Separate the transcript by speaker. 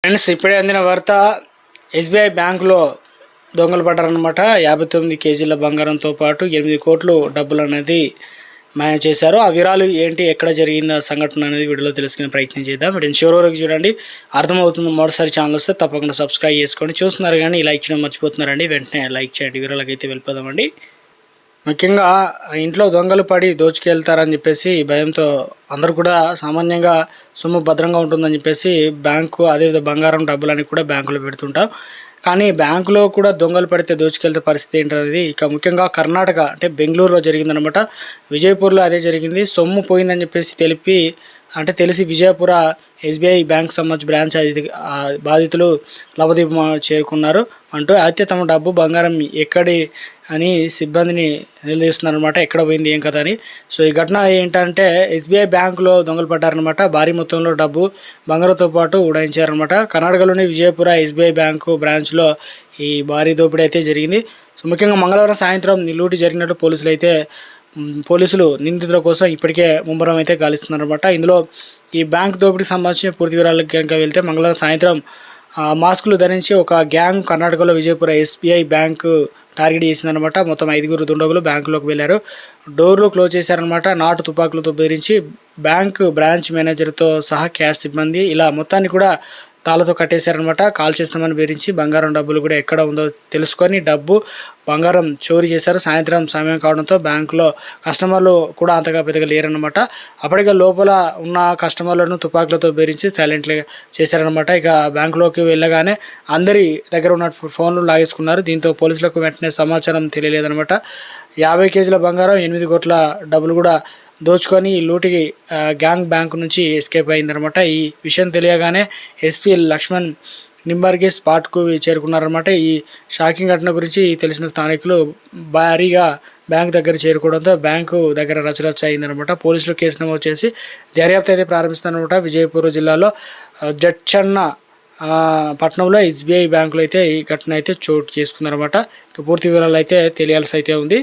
Speaker 1: Friends, ఇప్పుడే అందిన వార్త. ఎస్బీఐ బ్యాంకులో దొంగలు పడ్డారనమాట. 59 కేజీల బంగారంతో పాటు 8 కోట్లు డబ్బులు అనేది మాయం చేశారు. ఆ వివరాలు ఏంటి, ఎక్కడ జరిగింది ఆ సంఘటన అనేది వీడియోలో తెలుసుకునే ప్రయత్నం చేద్దాం. వీడియోని చివరి వరకు చూడండి, అర్థమవుతుంది. మొదటిసారి ఛానల్ వస్తే తప్పకుండా సబ్స్క్రైబ్ చేసుకోండి. చూస్తున్నారు కానీ లైక్ చేయడం మర్చిపోతున్నారండి, వెంటనే లైక్ చేయండి. వివరాలకు అయితే వెళ్ళిపోదామండి. ముఖ్యంగా ఇంట్లో దొంగలు పడి దోచుకెళ్తారని చెప్పేసి భయంతో అందరూ కూడా సామాన్యంగా సొమ్ము భద్రంగా ఉంటుందని చెప్పేసి బ్యాంకు, అదేవిధంగా బంగారం డబ్బులని కూడా బ్యాంకులో పెడుతుంటాం. కానీ బ్యాంకులో కూడా దొంగలు పడితే దోచుకెళ్తే పరిస్థితి ఏంటనేది ఇక ముఖ్యంగా కర్ణాటక అంటే బెంగళూరులో జరిగిందనమాట. విజయపూర్లో అదే జరిగింది. సొమ్ము పోయిందని చెప్పేసి తెలిసి విజయపుర ఎస్బీఐ బ్యాంక్ సంబంధించి బ్రాంచ్ బాధితులు లవదీప్ చేరుకున్నారు అంటూ. అయితే తమ డబ్బు బంగారం ఎక్కడి అని సిబ్బందిని నిలదీస్తున్నారనమాట, ఎక్కడ పోయింది ఏం కదా అని. సో ఈ ఘటన ఏంటంటే ఎస్బీఐ బ్యాంకులో దొంగలు పడ్డారనమాట. భారీ మొత్తంలో డబ్బు బంగారంతో పాటు ఉడాయించారనమాట. కర్ణాటకలోని విజయపుర ఎస్బీఐ బ్యాంకు బ్రాంచ్లో ఈ భారీ దోపిడీ అయితే జరిగింది. సో ముఖ్యంగా మంగళవారం సాయంత్రం లూటీ జరిగినట్టు పోలీసులు నిందితుల కోసం ఇప్పటికే ముమ్మరం అయితే గాలిస్తున్నారనమాట. ఇందులో ఈ బ్యాంక్ దోపిడీకి సంబంధించిన పూర్తి వివరాలకు కనుక వెళ్తే, మంగళవారం సాయంత్రం మాస్కులు ధరించి ఒక గ్యాంగ్ కర్ణాటకలో విజయపుర ఎస్బీఐ బ్యాంకు టార్గెట్ చేసిందనమాట. మొత్తం 5 దుండగులు బ్యాంకులోకి వెళ్ళారు. డోర్లు క్లోజ్ చేశారనమాట. నాటు తుపాకులతో బెదిరించి బ్యాంకు బ్రాంచ్ మేనేజర్తో సహా క్యాష్ సిబ్బంది ఇలా మొత్తాన్ని కూడా తాళతో కట్టేశారనమాట. కాల్ చేస్తామని బెదిరించి బంగారం డబ్బులు కూడా ఎక్కడ ఉందో తెలుసుకొని బంగారం చోరీ చేశారు. సాయంత్రం సమయం కావడంతో బ్యాంకులో కస్టమర్లు కూడా అంతగా పెద్దగా లేరనమాట. అప్పటికే లోపల ఉన్న కస్టమర్లను తుపాకులతో బెదిరించి సైలెంట్గా చేశారనమాట. ఇక బ్యాంకులోకి వెళ్ళగానే అందరి దగ్గర ఉన్న ఫోన్లు లాగేసుకున్నారు. దీంతో పోలీసులకు వెంటనే సమాచారం తెలియలేదనమాట. 50 కేజీల బంగారం, 8 కోట్ల డబ్బులు కూడా దోచుకొని ఈ లూటికి గ్యాంగ్ బ్యాంకు నుంచి ఎస్కేప్ అయిందనమాట. ఈ విషయం తెలియగానే ఎస్పీ లక్ష్మణ్ నింబర్గే స్పాట్కు చేరుకున్నారనమాట. ఈ షాకింగ్ ఘటన గురించి తెలిసిన స్థానికులు భారీగా బ్యాంకు దగ్గర చేరుకోవడంతో బ్యాంకు దగ్గర రచ్చరచ్చ అయిందనమాట. పోలీసులు కేసు నమోదు చేసి దర్యాప్తు అయితే ప్రారంభిస్తారనమాట. విజయపూర్ జిల్లాలో జడ్చన్న పట్టణంలో ఎస్బీఐ బ్యాంకులో అయితే ఈ ఘటన అయితే చోటు చేసుకుందనమాట. పూర్తి వివరాలు అయితే తెలియాల్సి అయితే ఉంది.